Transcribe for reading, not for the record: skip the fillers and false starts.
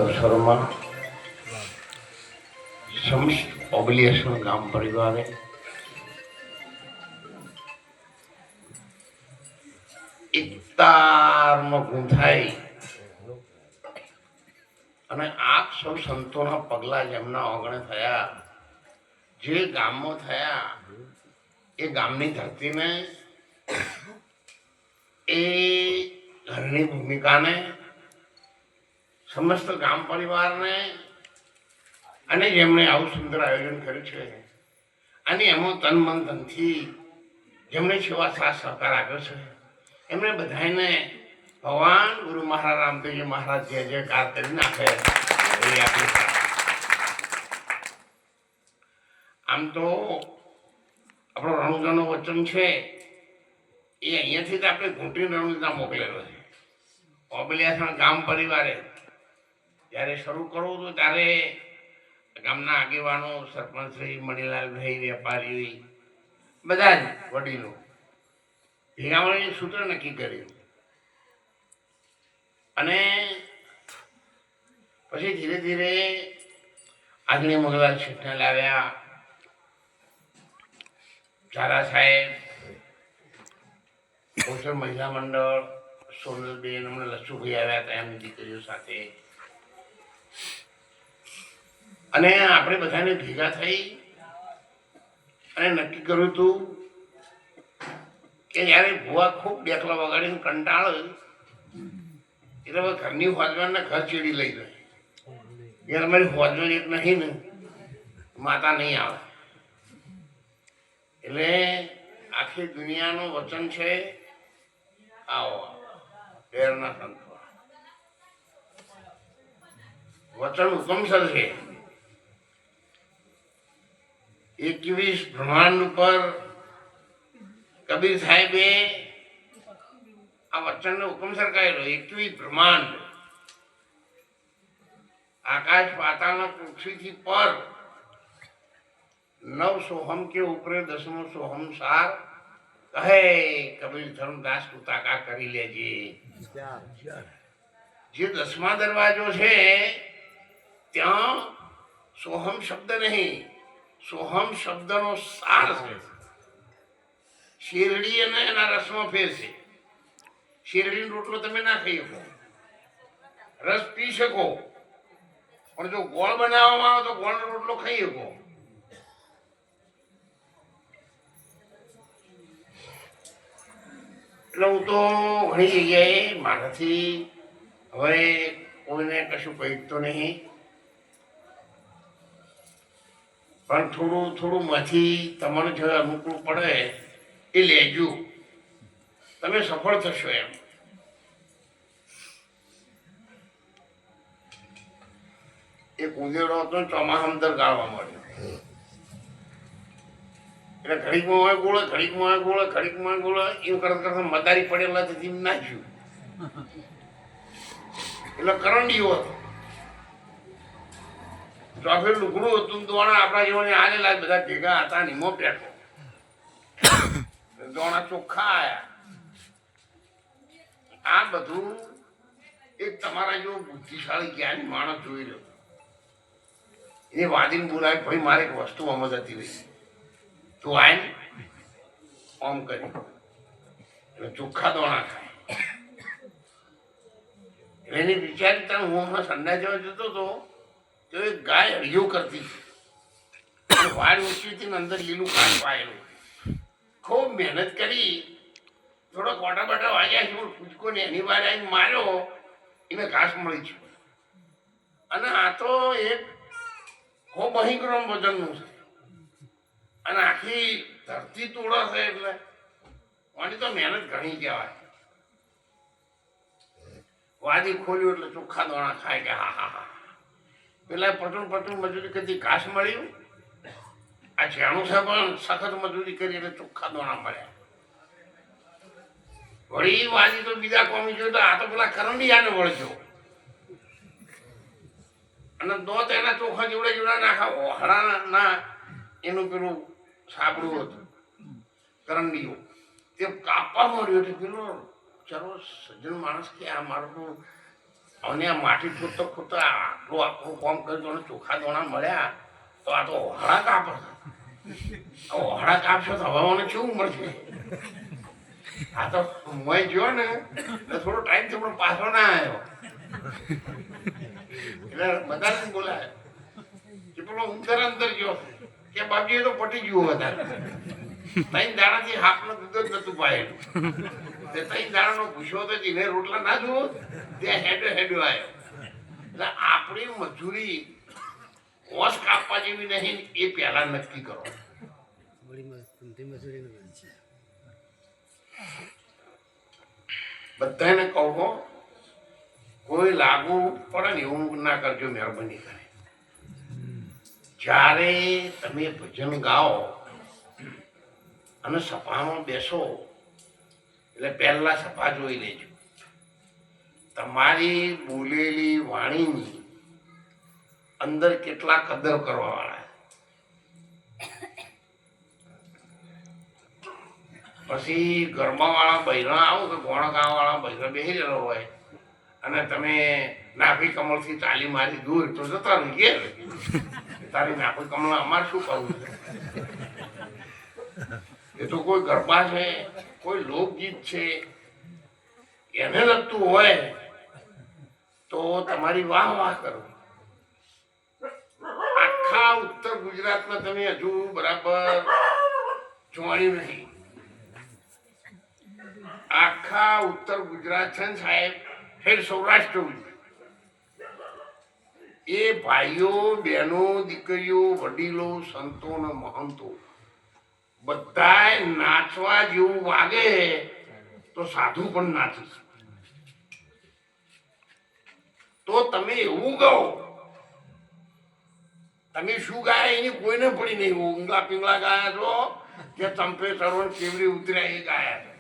અવસરમાં સમસ્ત ઓબલિયાસણ ગામ પરિવારે એકતારમાં ગૂંથાઈ અને આપ સૌ સંતોના પગલા જેમના ઓગણે થયા, જે ગામમાં થયા એ ગામની ધરતીને, એ ઘરની ભૂમિકાને, સમસ્ત ગામ પરિવારને અને જેમણે આવું સુંદર આયોજન કર્યું છે અને એમાં તન મન ધનથી જેમણે સેવા સાથ સહકાર આપ્યો છે, એમણે બધાને ભગવાન ગુરુ મહારાજ રામદેવજી મહારાજ જે જયકાર કરી નાખે એ આપણી. આમ તો આપણો રણુજાનું વચન છે એ અહીંયાથી જ આપણે ઘૂંટી રણુજા મોકલેલો છે. ઓબલિયાસણ ગામ પરિવારે જ્યારે શરૂ કરવું હતું ત્યારે ગામના આગેવાનો, સરપંચશ્રી, મણીલાલભાઈ, વેપારી, બધા જ વડીલો ભેગા મળીને સૂત્ર નક્કી કર્યું અને પછી ધીરે ધીરે આગળ મંગળવાર શેઠને લાવ્યા, ચારા સાહેબ, કૌશલ મહિલા મંડળ, સોનલબેન, હમણાં લસુભાઈ આવ્યા હતા એમની દીકરીઓ સાથે, અને આપણે બધાને ભેગા થઈ અને નક્કી કર્યું હતું કે જ્યારે ભુવા ખૂબ ડેકલા વગાડીને કંટાળે એટલે હવે ઘરની હોજવાનને ઘર ચીડી લઈ જાય. યાર અમારી હોજવાન એક નહીં ને માતા નહીં આવે. એટલે આખી દુનિયાનું વચન છે, આવો ડેરના સંતો વચન હુકમસર છે. 21 બ્રહ્માંડ ઉપર કબીર સાહેબે આ વચનનો હુકમસર કહેલો. 21 બ્રહ્માંડ, આકાશ પાતાળના પૃથ્વીથી પર, 9 સોહમ કે ઉપરે 10મો સોહમ સાર, કહે કબીર ધર્મદાસ તું તાકા કરી લેજે. જે 10મા દરવાજો છે ત્યાં સોહમ શબ્દ નહીં, સોહમ શબ્દનો સાર છે. શેરડી અને એના રસમાં ફેર છે. શેરડીનો રોટલો તમે ના ખાઈ શકો, રસ પી શકો, પણ જો ગોળ બનાવવામાં આવે તો ગોળનો રોટલો ખાઈ શકો. એટલે હું તો ઘણી જગ્યાએ મારાથી હવે કોઈને કશું કહીતો નહીં, પણ થોડું થોડું માંથી તમારે જે અનુકૂળ પડે એ લેજો, તમે સફળ થશો. એમ એક ઉંદેડો હતો, ચોમાસા અંદર ગાળવા મળ્યો એટલે ઘડીકમાં હોય ગોળે, ઘડીકમાં હોય ગોળે, ઘડીકમાં ગોળે એવું કરતા કરતા મદારી પડેલા તેથી નાખ્યું એટલે કરંડીઓ હતો. ચોફેર લુગડું હતું, દોણા આપણા જેવાને આલેલા બધા ભેગા હતા, નીમો પેટો દોણા ચોખ્ખા આયા. આ બધું એક તમારા જેવો બુદ્ધિશાળી જ્ઞાની માણસ જોઈ રહ્યો. એ વાદીને બોલાવી, ભાઈ મારે એક વસ્તુ અમદ હતી રહી, તું આય ને ઓમ કરી એટલે ચોખ્ખા દોણા ખાય. એટલે એની વિચારી તને હું હમણાં સંડા જવા જતો હતો તો એક ગાય હળિયો કરતી વાળ ઊંચી હતી ને અંદર લીલું કાચ પાયેલું. ખૂબ મહેનત કરી, થોડો કોટા બટા વાગ્યા છે, પૂછકો ને એની વાર આવીને માર્યો, એને ઘાસ મળી છે. અને આ તો એક ખૂબ અહિગ્રમ વજનનું છે અને આખી ધરતી તોડા છે, એટલે આની તો મહેનત ઘણી કહેવાય. વાદી ખોલ્યું એટલે ચોખ્ખા દોણા ખાય કે હા હા હા. પેલા પટું મજૂરી કરતી ઘાસ મળ્યું, આ જેણું છે પણ સખત મજૂરી કરી એટલે ચોખ્ખા દોણા મળ્યા. વળી વાદી તો બીજા કોમી જોયું તો આ તો પેલા કરંડિયાને વળજો અને દોત એના ચોખા જોડે જોડે નાખા ઓહળા ના એનું પેલું સાબડું હતું કરંડીઓ, તે કાપવા મળ્યો એટલે પેલો ચાલો સજ્જન માણસ કે આ મારું અને આ માટી ખોદતો ખોદતો આટલું આખું કામ કર્યું તો ચોખા દોણા મળ્યા તો આ તો ઓહળા કાપ ઓહળા કાપશો તો હવાને કેવું મળશે? આ તો મોય ગયો ને એટલે થોડો ટાઈમ થોડો પાછો ના આવ્યો એટલે બધાને બોલાય કે પેલો અંદર ગયો કે બાકી તો પટી ગયું વધારે ત્રણ દાણાથી હાથનો દૂધ જ નતું પાયેલું તે ત્રણ દાણાનો પૂછ્યો તો જીને રોટલા ના જુઓ ત્યાં હેડો આવ્યો એટલે આપણી મજૂરી ઓસ કાપવા જેવી નહીં એ પહેલા નક્કી કરો. બધાને કહો કોઈ લાગુ પડે ને એવું ના કરજો મહેરબાની કરી. જ્યારે તમે ભજન ગાઓ અને સભામાં બેસો એટલે પહેલા સભા જોઈ લેજો. તમારી બોલેલી વાણીની અંદર કેટલા કદર કરવા વાળા. પછી ઘરમાં વાળા બૈરા આવો કે ગોણા ગાવા વાળા બૈરા બેસી રહેલો હોય અને તમે નાભી કમળથી તાલી મારી દૂર તો જતા રહી ઘેર. તારી નાભી કમળ અમારે શું કરવું છે? એ તો કોઈ ગરબા છે, કોઈ લોકગીત છે, એને લગતું હોય તો તમારી વાહ વાહ કરો. આખા ઉત્તર ગુજરાતમાં તમે હજુ બરાબર જોવાનું નહીં. આખા ઉત્તર ગુજરાત છે ને સાહેબ, ફેર સૌરાષ્ટ્ર એ ભાઈઓ બહેનો દીકરીઓ વડીલો સંતો ને મહંતો બધા નાચવા જેવું વાગે તો સાધુ પણ નાચી શકે. તો તમે એવું ગાઓ, તમે શું ગાયા એની કોઈને પડી નહીં. ઊંઘા પીંગળા ગાયા છો કે ચંપે સરોવર કેવડી ઉતર્યા એ ગાયા છો.